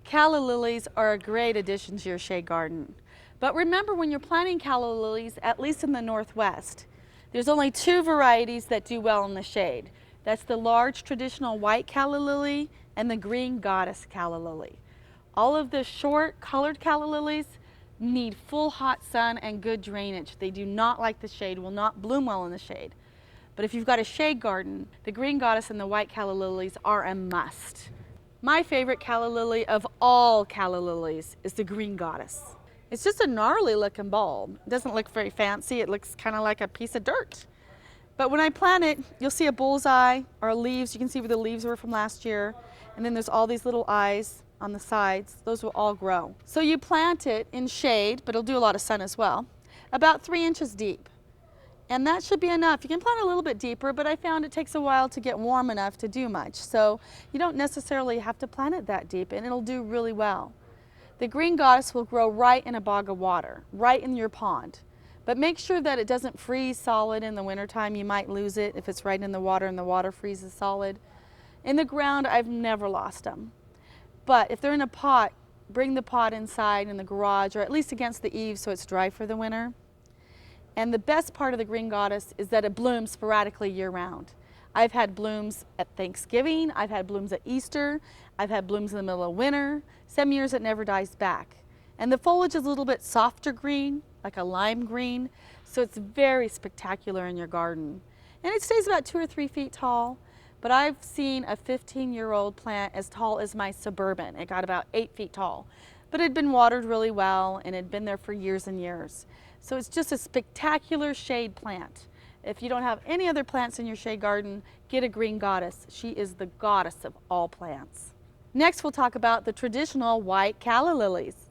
Calla lilies are a great addition to your shade garden. But remember, when you're planting calla lilies, at least in the Northwest, there's only two varieties that do well in the shade. That's the large traditional white calla lily and the green Goddess Calla Lily. All of the short colored calla lilies need full hot sun and good drainage. They do not like the shade, will not bloom well in the shade. But if you've got a shade garden, the green Goddess and the white calla lilies are a must. My favorite calla lily of all calla lilies is the green Goddess. It's just a gnarly looking bulb. It doesn't look very fancy. It looks kind of like a piece of dirt. But when I plant it, you'll see a bullseye or leaves. You can see where the leaves were from last year. And then there's all these little eyes on the sides. Those will all grow. So you plant it in shade, but it'll do a lot of sun as well, about 3 inches deep. And that should be enough. You can plant a little bit deeper, but I found it takes a while to get warm enough to do much. So you don't necessarily have to plant it that deep, and it'll do really well. The green Goddess will grow right in a bog of water, right in your pond. But make sure that it doesn't freeze solid in the wintertime. You might lose it if it's right in the water and the water freezes solid. In the ground, I've never lost them. But if they're in a pot, bring the pot inside in the garage or at least against the eaves so it's dry for the winter. And the best part of the green Goddess is that it blooms sporadically year-round. I've had blooms at Thanksgiving, I've had blooms at Easter, I've had blooms in the middle of winter. Some years it never dies back. And the foliage is a little bit softer green, like a lime green, so it's very spectacular in your garden. And it stays about 2 or 3 feet tall, but I've seen a 15-year-old plant as tall as my Suburban. It got about 8 feet tall, but it had been watered really well and it had been there for years and years. So it's just a spectacular shade plant. If you don't have any other plants in your shade garden, get a green Goddess. She is the goddess of all plants. Next, we'll talk about the traditional white calla lilies.